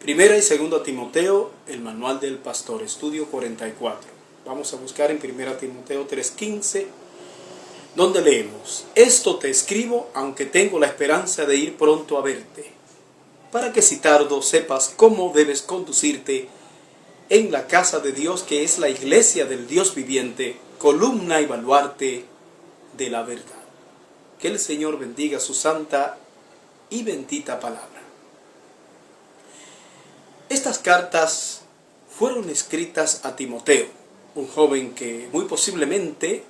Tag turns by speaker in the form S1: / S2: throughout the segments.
S1: Primera y segunda Timoteo, el manual del pastor, estudio 44. Vamos a buscar en Primera Timoteo 3:15, donde leemos: Esto te escribo, aunque tengo la esperanza de ir pronto a verte, para que si tardo sepas cómo debes conducirte en la casa de Dios, que es la iglesia del Dios viviente, columna y baluarte de la verdad. Que el Señor bendiga su santa y bendita palabra. Estas cartas fueron escritas a Timoteo, un joven que muy posiblemente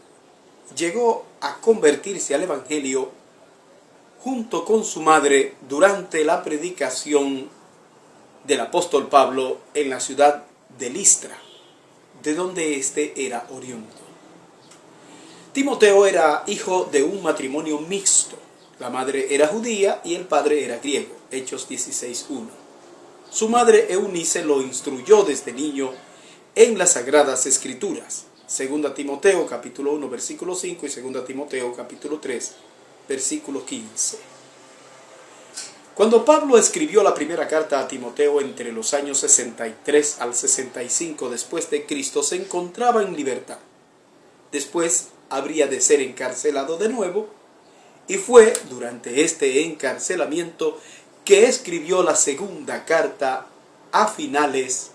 S1: llegó a convertirse al Evangelio junto con su madre durante la predicación del apóstol Pablo en la ciudad de Listra, de donde éste era oriundo. Timoteo era hijo de un matrimonio mixto. La madre era judía y el padre era griego. Hechos 16:1. Su madre Eunice lo instruyó desde niño en las Sagradas Escrituras. 2 Timoteo capítulo 1 versículo 5 y 2 Timoteo capítulo 3 versículo 15. Cuando Pablo escribió la primera carta a Timoteo entre los años 63 al 65 después de Cristo, se encontraba en libertad. Después habría de ser encarcelado de nuevo, y fue durante este encarcelamiento que escribió la segunda carta a finales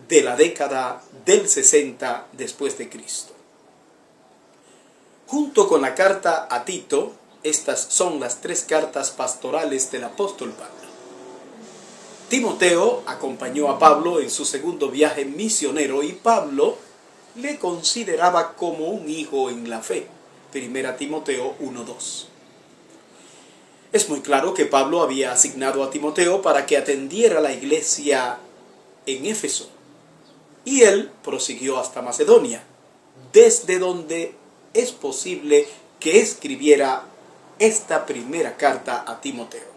S1: de la década del 60 después de Cristo. Junto con la carta a Tito, estas son las tres cartas pastorales del apóstol Pablo. Timoteo acompañó a Pablo en su segundo viaje misionero y Pablo le consideraba como un hijo en la fe. 1 Timoteo 1:2. Es muy claro que Pablo había asignado a Timoteo para que atendiera la iglesia en Éfeso, y él prosiguió hasta Macedonia, desde donde es posible que escribiera esta primera carta a Timoteo.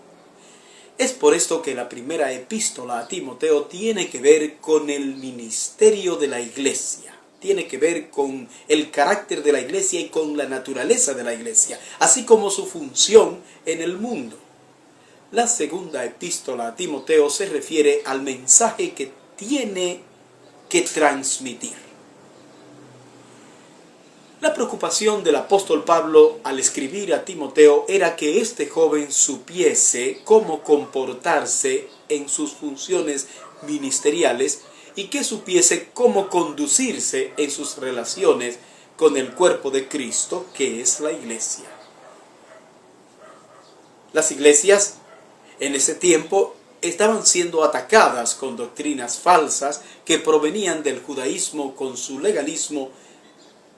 S1: Es por esto que la primera epístola a Timoteo tiene que ver con el ministerio de la iglesia, tiene que ver con el carácter de la iglesia y con la naturaleza de la iglesia, así como su función en el mundo. La segunda epístola a Timoteo se refiere al mensaje que tiene que transmitir. La preocupación del apóstol Pablo al escribir a Timoteo era que este joven supiese cómo comportarse en sus funciones ministeriales y que supiese cómo conducirse en sus relaciones con el cuerpo de Cristo, que es la iglesia. Las iglesias en ese tiempo estaban siendo atacadas con doctrinas falsas que provenían del judaísmo con su legalismo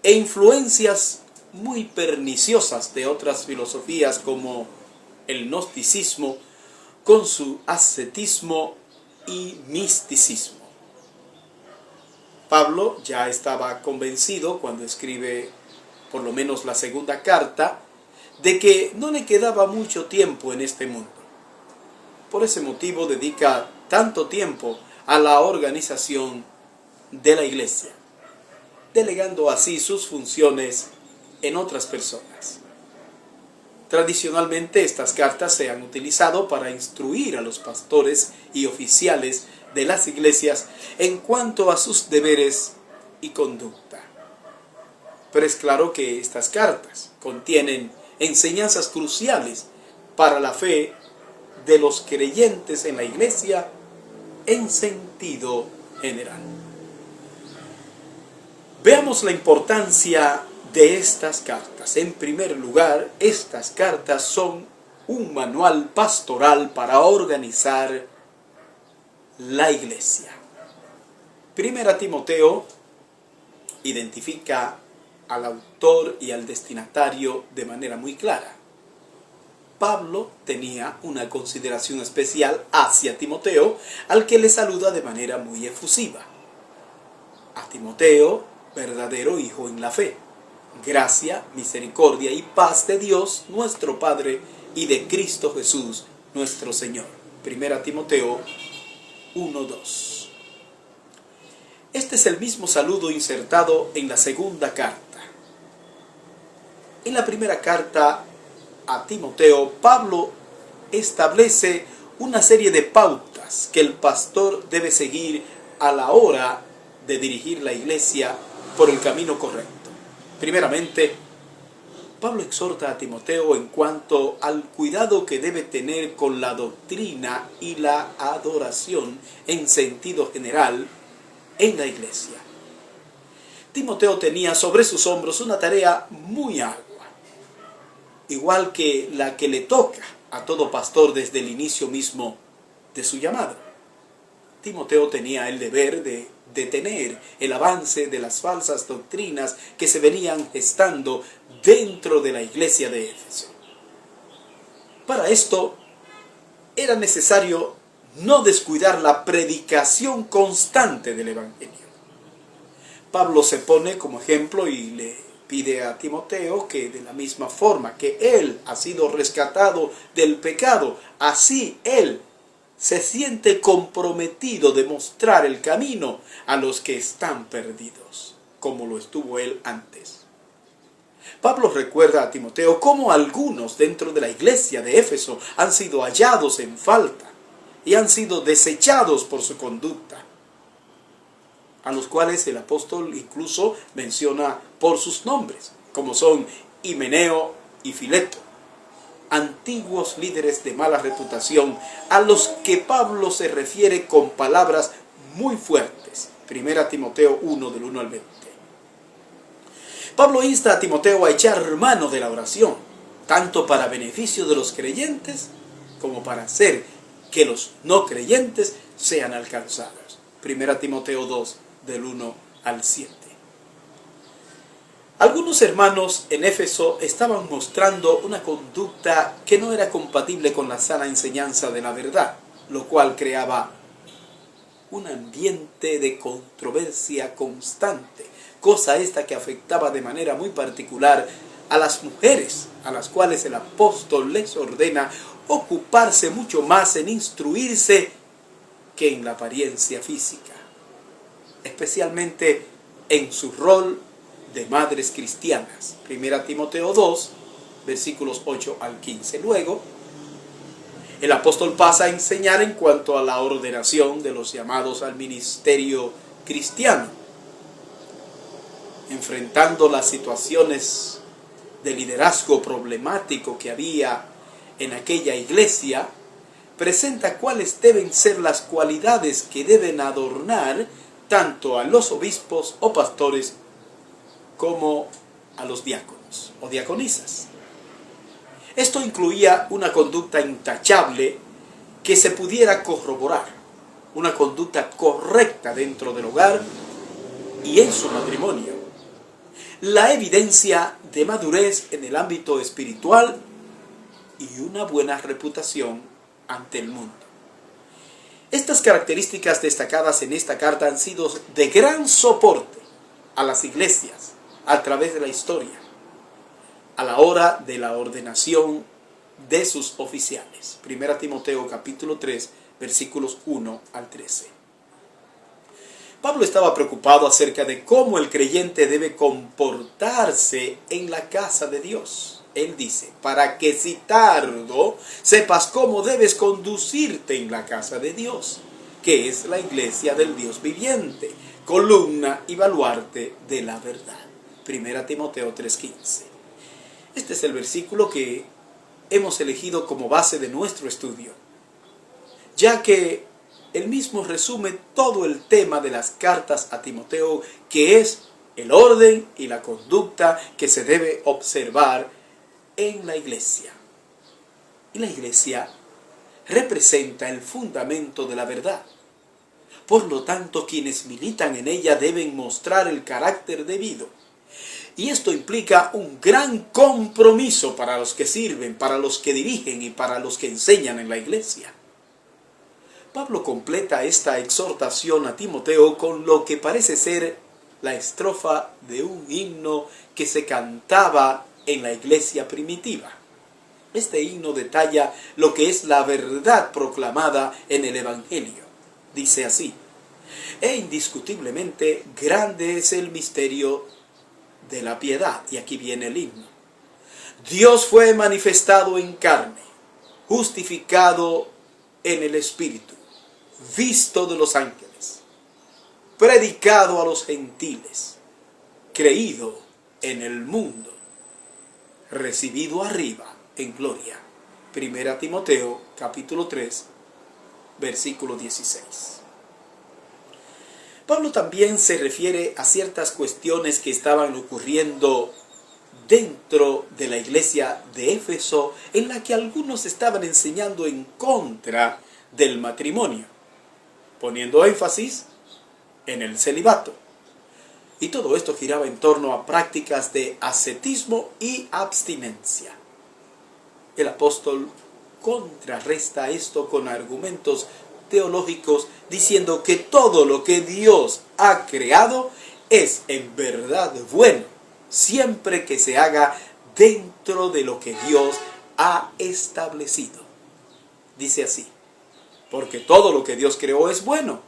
S1: e influencias muy perniciosas de otras filosofías como el gnosticismo con su ascetismo y misticismo. Pablo ya estaba convencido cuando escribe por lo menos la segunda carta de que no le quedaba mucho tiempo en este mundo. Por ese motivo dedica tanto tiempo a la organización de la iglesia, delegando así sus funciones en otras personas. Tradicionalmente estas cartas se han utilizado para instruir a los pastores y oficiales de las iglesias en cuanto a sus deberes y conducta. Pero es claro que estas cartas contienen enseñanzas cruciales para la fe de los creyentes en la iglesia en sentido general. Veamos la importancia de estas cartas. En primer lugar, estas cartas son un manual pastoral para organizar la iglesia. Primera Timoteo identifica al autor y al destinatario de manera muy clara. Pablo tenía una consideración especial hacia Timoteo, al que le saluda de manera muy efusiva. A Timoteo, verdadero hijo en la fe, gracia, misericordia y paz de Dios nuestro Padre y de Cristo Jesús nuestro Señor. 1 Timoteo 1:2. Este es el mismo saludo insertado en la segunda carta. En la primera carta a Timoteo, Pablo establece una serie de pautas pautas que el pastor debe seguir a la hora de dirigir la iglesia por el camino correcto. Primeramente, Pablo exhorta a Timoteo en cuanto al cuidado que debe tener con la doctrina y la adoración en sentido general en la iglesia. Timoteo tenía sobre sus hombros una tarea muy ardua, igual que la que le toca a todo pastor desde el inicio mismo de su llamado. Timoteo tenía el deber de detener el avance de las falsas doctrinas que se venían gestando dentro de la iglesia de Éfeso. Para esto era necesario no descuidar la predicación constante del Evangelio. Pablo se pone como ejemplo y le pide a Timoteo que de la misma forma que él ha sido rescatado del pecado, así él se siente comprometido de mostrar el camino a los que están perdidos, como lo estuvo él antes. Pablo recuerda a Timoteo cómo algunos dentro de la iglesia de Éfeso han sido hallados en falta y han sido desechados por su conducta, a los cuales el apóstol incluso menciona por sus nombres, como son Himeneo y Fileto, antiguos líderes de mala reputación, a los que Pablo se refiere con palabras muy fuertes. 1 Timoteo 1, del 1 al 20. Pablo insta a Timoteo a echar mano de la oración, tanto para beneficio de los creyentes, como para hacer que los no creyentes sean alcanzados. 1 Timoteo 2, del 1 al 7. Algunos hermanos en Éfeso estaban mostrando una conducta que no era compatible con la sana enseñanza de la verdad, lo cual creaba un ambiente de controversia constante, cosa esta que afectaba de manera muy particular a las mujeres, a las cuales el apóstol les ordena ocuparse mucho más en instruirse que en la apariencia física, especialmente en su rol de madres cristianas. 1 Timoteo 2, versículos 8 al 15. Luego, el apóstol pasa a enseñar en cuanto a la ordenación de los llamados al ministerio cristiano, enfrentando las situaciones de liderazgo problemático que había en aquella iglesia. Presenta cuáles deben ser las cualidades que deben adornar tanto a los obispos o pastores como a los diáconos o diaconisas. Esto incluía una conducta intachable que se pudiera corroborar, una conducta correcta dentro del hogar y en su matrimonio, la evidencia de madurez en el ámbito espiritual y una buena reputación ante el mundo. Estas características destacadas en esta carta han sido de gran soporte a las iglesias a través de la historia, a la hora de la ordenación de sus oficiales. 1 Timoteo capítulo 3, versículos 1 al 13. Pablo estaba preocupado acerca de cómo el creyente debe comportarse en la casa de Dios. Él dice, para que si tardo, sepas cómo debes conducirte en la casa de Dios, que es la iglesia del Dios viviente, columna y baluarte de la verdad. 1 Timoteo 3:15. Este es el versículo que hemos elegido como base de nuestro estudio, ya que él mismo resume todo el tema de las cartas a Timoteo, que es el orden y la conducta que se debe observar en la iglesia. Y la iglesia representa el fundamento de la verdad. Por lo tanto, quienes militan en ella deben mostrar el carácter debido. Y esto implica un gran compromiso para los que sirven, para los que dirigen y para los que enseñan en la iglesia. Pablo completa esta exhortación a Timoteo con lo que parece ser la estrofa de un himno que se cantaba en la iglesia primitiva. Este himno detalla lo que es la verdad proclamada en el Evangelio. Dice así: e indiscutiblemente grande es el misterio de la piedad. Y aquí viene el himno. Dios fue manifestado en carne, justificado en el Espíritu, visto de los ángeles, predicado a los gentiles, creído en el mundo, recibido arriba en gloria. Primera Timoteo capítulo 3, versículo 16. Pablo también se refiere a ciertas cuestiones que estaban ocurriendo dentro de la iglesia de Éfeso, en la que algunos estaban enseñando en contra del matrimonio, poniendo énfasis en el celibato. Y todo esto giraba en torno a prácticas de ascetismo y abstinencia. El apóstol contrarresta esto con argumentos teológicos, diciendo que todo lo que Dios ha creado es en verdad bueno, siempre que se haga dentro de lo que Dios ha establecido. Dice así: porque todo lo que Dios creó es bueno,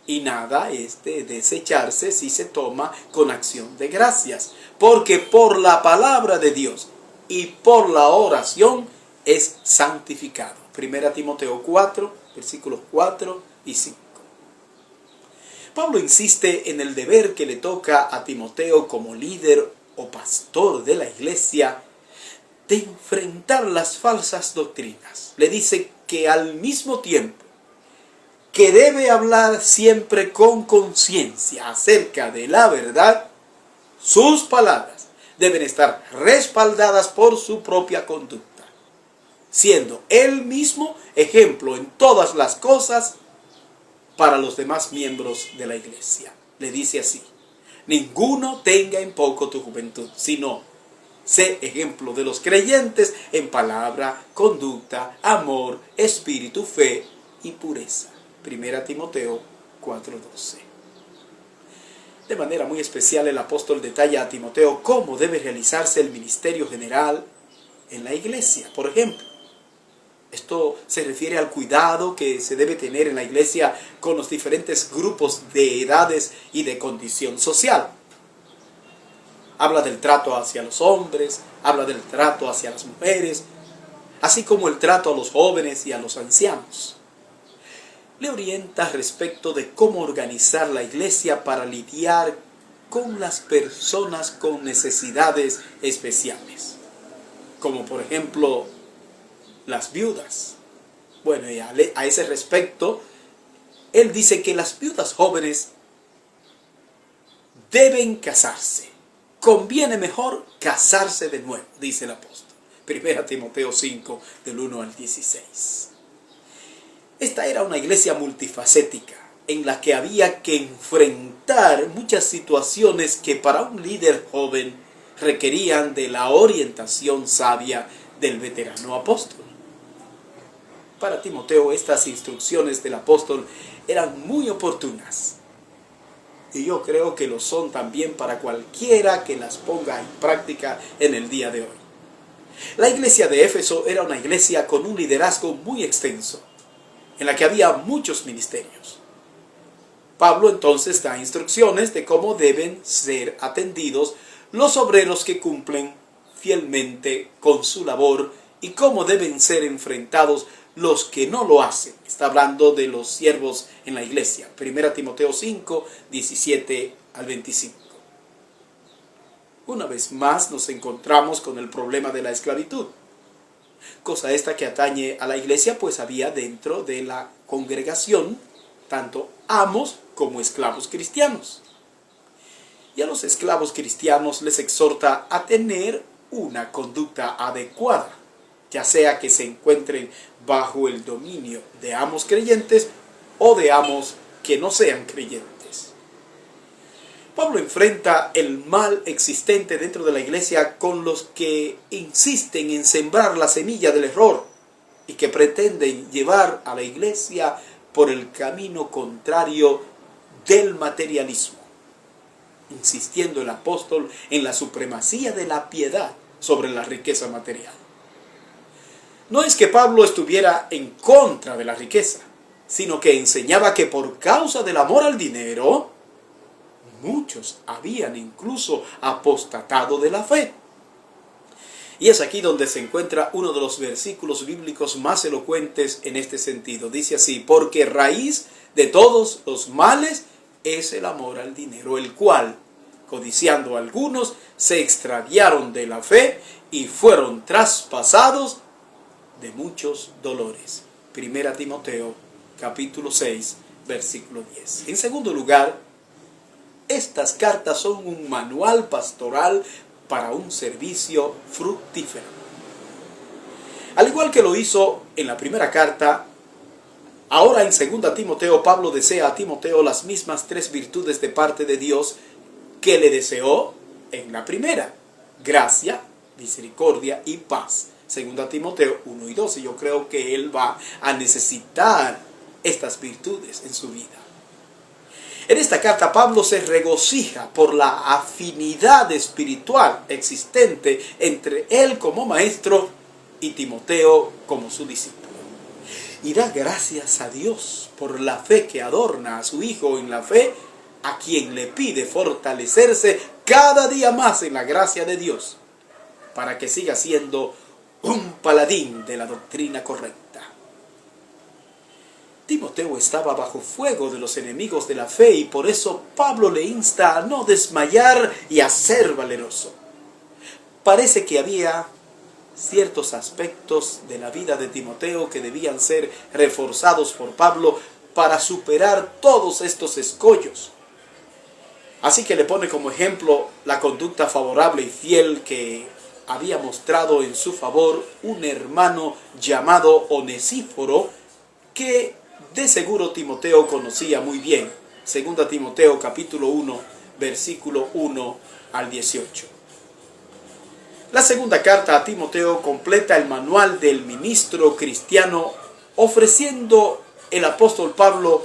S1: y nada es de desecharse si se toma con acción de gracias, porque por la palabra de Dios y por la oración es santificado. Primera Timoteo 4, versículos 4 y 5. Pablo insiste en el deber que le toca a Timoteo como líder o pastor de la iglesia de enfrentar las falsas doctrinas. Le dice que al mismo tiempo que debe hablar siempre con conciencia acerca de la verdad, sus palabras deben estar respaldadas por su propia conducta, siendo él mismo ejemplo en todas las cosas para los demás miembros de la iglesia. Le dice así: ninguno tenga en poco tu juventud, sino sé ejemplo de los creyentes en palabra, conducta, amor, espíritu, fe y pureza. Primera Timoteo 4:12. De manera muy especial el apóstol detalla a Timoteo cómo debe realizarse el ministerio general en la iglesia. Por ejemplo, esto se refiere al cuidado que se debe tener en la iglesia con los diferentes grupos de edades y de condición social. Habla del trato hacia los hombres, habla del trato hacia las mujeres, así como el trato a los jóvenes y a los ancianos. Le orienta respecto de cómo organizar la iglesia para lidiar con las personas con necesidades especiales, como por ejemplo las viudas. Bueno, y a ese respecto, él dice que las viudas jóvenes deben casarse. Conviene mejor casarse de nuevo, dice el apóstol. Primera Timoteo 5, del 1 al 16. Esta era una iglesia multifacética, en la que había que enfrentar muchas situaciones que para un líder joven requerían de la orientación sabia del veterano apóstol. Para Timoteo, estas instrucciones del apóstol eran muy oportunas, y yo creo que lo son también para cualquiera que las ponga en práctica en el día de hoy. La iglesia de Éfeso era una iglesia con un liderazgo muy extenso, en la que había muchos ministerios. Pablo entonces da instrucciones de cómo deben ser atendidos los obreros que cumplen fielmente con su labor y cómo deben ser enfrentados los que no lo hacen. Está hablando de los siervos en la iglesia. Primera Timoteo 5, 17 al 25. Una vez más nos encontramos con el problema de la esclavitud. Cosa esta que atañe a la iglesia, pues había dentro de la congregación tanto amos como esclavos cristianos. Y a los esclavos cristianos les exhorta a tener una conducta adecuada, ya sea que se encuentren bajo el dominio de amos creyentes o de amos que no sean creyentes. Pablo enfrenta el mal existente dentro de la iglesia con los que insisten en sembrar la semilla del error y que pretenden llevar a la iglesia por el camino contrario del materialismo, insistiendo el apóstol en la supremacía de la piedad sobre la riqueza material. No es que Pablo estuviera en contra de la riqueza, sino que enseñaba que por causa del amor al dinero, muchos habían incluso apostatado de la fe. Y es aquí donde se encuentra uno de los versículos bíblicos más elocuentes en este sentido. Dice así: porque raíz de todos los males es el amor al dinero, el cual, codiciando algunos, se extraviaron de la fe y fueron traspasados de muchos dolores. Primera Timoteo, capítulo 6, versículo 10. En segundo lugar, estas cartas son un manual pastoral para un servicio fructífero. Al igual que lo hizo en la primera carta, ahora en 2 Timoteo, Pablo desea a Timoteo las mismas 3 virtudes de parte de Dios que le deseó en la primera: gracia, misericordia y paz. 2 Timoteo 1 y 2. Y yo creo que él va a necesitar estas virtudes en su vida. En esta carta Pablo se regocija por la afinidad espiritual existente entre él como maestro y Timoteo como su discípulo. Y da gracias a Dios por la fe que adorna a su hijo en la fe, a quien le pide fortalecerse cada día más en la gracia de Dios, para que siga siendo un paladín de la doctrina correcta. Timoteo estaba bajo fuego de los enemigos de la fe y por eso Pablo le insta a no desmayar y a ser valeroso. Parece que había ciertos aspectos de la vida de Timoteo que debían ser reforzados por Pablo para superar todos estos escollos. Así que le pone como ejemplo la conducta favorable y fiel que había mostrado en su favor un hermano llamado Onesíforo, que de seguro Timoteo conocía muy bien. 2 Timoteo capítulo 1, versículo 1 al 18. La segunda carta a Timoteo completa el manual del ministro cristiano, ofreciendo el apóstol Pablo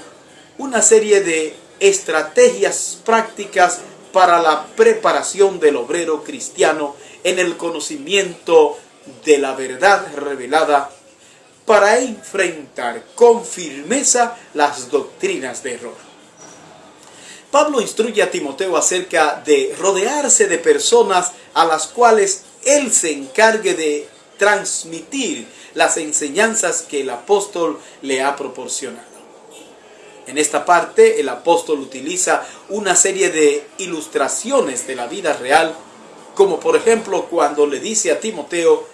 S1: una serie de estrategias prácticas para la preparación del obrero cristiano en el conocimiento de la verdad revelada, para enfrentar con firmeza las doctrinas de error. Pablo instruye a Timoteo acerca de rodearse de personas a las cuales él se encargue de transmitir las enseñanzas que el apóstol le ha proporcionado. En esta parte, el apóstol utiliza una serie de ilustraciones de la vida real, como por ejemplo cuando le dice a Timoteo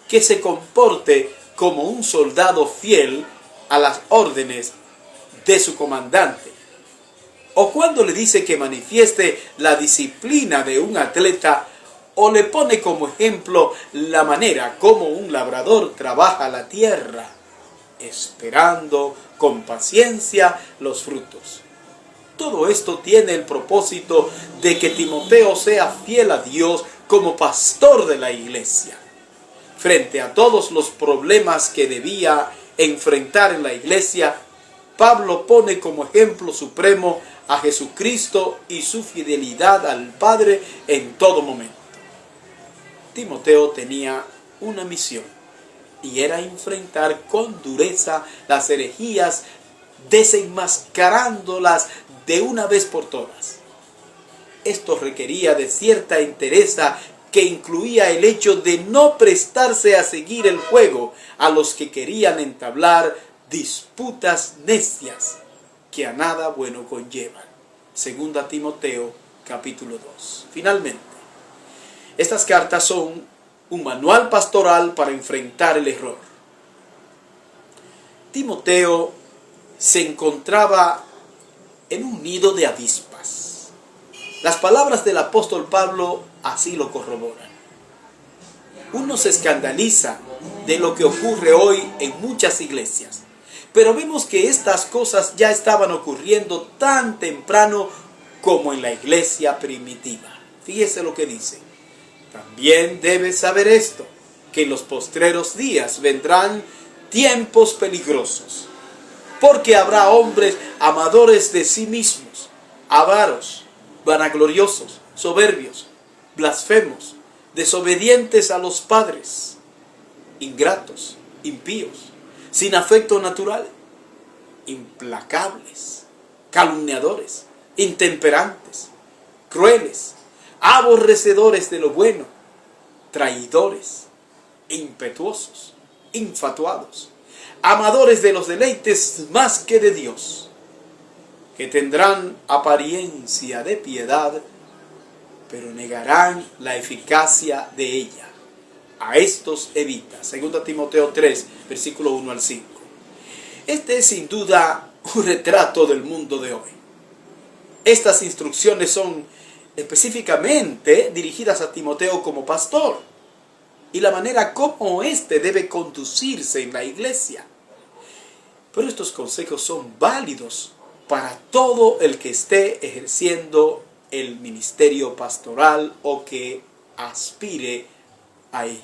S1: que se comporte como un soldado fiel a las órdenes de su comandante, o cuando le dice que manifieste la disciplina de un atleta, o le pone como ejemplo la manera como un labrador trabaja la tierra, esperando con paciencia los frutos. Todo esto tiene el propósito de que Timoteo sea fiel a Dios como pastor de la iglesia. Frente a todos los problemas que debía enfrentar en la iglesia, Pablo pone como ejemplo supremo a Jesucristo y su fidelidad al Padre en todo momento. Timoteo tenía una misión, y era enfrentar con dureza las herejías, desenmascarándolas de una vez por todas. Esto requería de cierta entereza que incluía el hecho de no prestarse a seguir el juego a los que querían entablar disputas necias que a nada bueno conllevan. 2 Timoteo capítulo 2. Finalmente, estas cartas son un manual pastoral para enfrentar el error. Timoteo se encontraba en un nido de avispas. Las palabras del apóstol Pablo así lo corroboran. Uno se escandaliza de lo que ocurre hoy en muchas iglesias, pero vemos que estas cosas ya estaban ocurriendo tan temprano como en la iglesia primitiva. Fíjese lo que dice. También debes saber esto, que en los postreros días vendrán tiempos peligrosos, porque habrá hombres amadores de sí mismos, avaros, vanagloriosos, soberbios, blasfemos, desobedientes a los padres, ingratos, impíos, sin afecto natural, implacables, calumniadores, intemperantes, crueles, aborrecedores de lo bueno, traidores, impetuosos, infatuados, amadores de los deleites más que de Dios, que tendrán apariencia de piedad, pero negarán la eficacia de ella. A estos evita. 2 Timoteo 3, versículo 1 al 5. Este es sin duda un retrato del mundo de hoy. Estas instrucciones son específicamente dirigidas a Timoteo como pastor y la manera como éste debe conducirse en la iglesia. Pero estos consejos son válidos para todo el que esté ejerciendo el ministerio pastoral o que aspire a ello.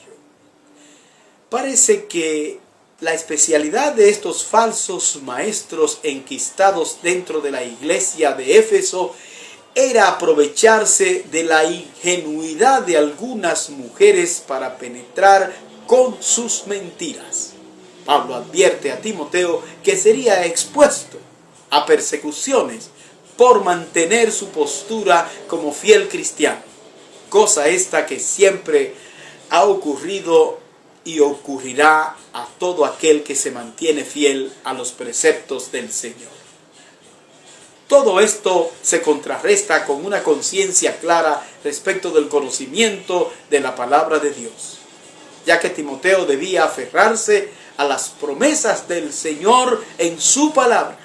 S1: Parece que la especialidad de estos falsos maestros enquistados dentro de la iglesia de Éfeso era aprovecharse de la ingenuidad de algunas mujeres para penetrar con sus mentiras. Pablo advierte a Timoteo que sería expuesto a persecuciones por mantener su postura como fiel cristiano, cosa esta que siempre ha ocurrido y ocurrirá a todo aquel que se mantiene fiel a los preceptos del Señor. Todo esto se contrarresta con una conciencia clara respecto del conocimiento de la palabra de Dios, ya que Timoteo debía aferrarse a las promesas del Señor en su palabra.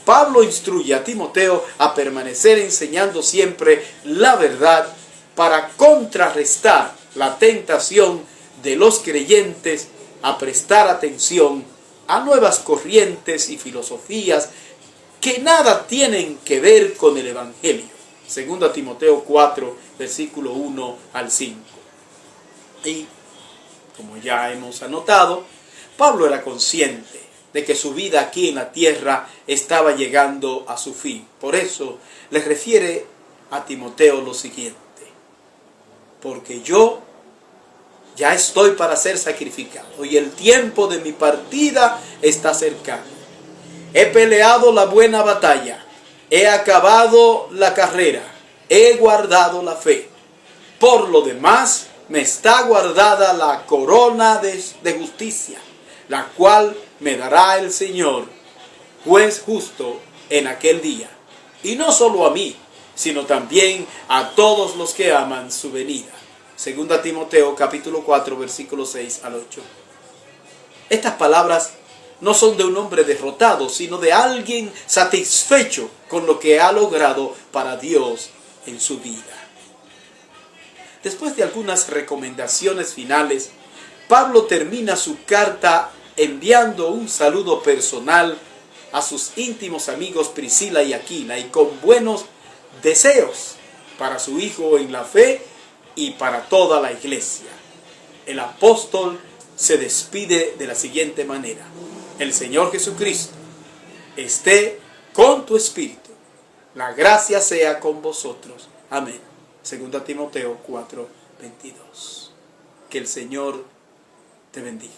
S1: Pablo instruye a Timoteo a permanecer enseñando siempre la verdad para contrarrestar la tentación de los creyentes a prestar atención a nuevas corrientes y filosofías que nada tienen que ver con el Evangelio. 2 Timoteo 4, versículo 1 al 5. Y, como ya hemos anotado, Pablo era consciente de que su vida aquí en la tierra estaba llegando a su fin. Por eso le refiere a Timoteo lo siguiente: porque yo ya estoy para ser sacrificado y el tiempo de mi partida está cercano. He peleado la buena batalla, he acabado la carrera, he guardado la fe. Por lo demás, me está guardada la corona de justicia, la cual me dará el Señor, juez justo, en aquel día. Y no solo a mí, sino también a todos los que aman su venida. 2 Timoteo capítulo 4, versículos 6 al 8. Estas palabras no son de un hombre derrotado, sino de alguien satisfecho con lo que ha logrado para Dios en su vida. Después de algunas recomendaciones finales, Pablo termina su carta enviando un saludo personal a sus íntimos amigos Priscila y Aquila y con buenos deseos para su hijo en la fe y para toda la iglesia. El apóstol se despide de la siguiente manera: el Señor Jesucristo esté con tu espíritu. La gracia sea con vosotros. Amén. 2 Timoteo 4, 22. Que el Señor te bendiga.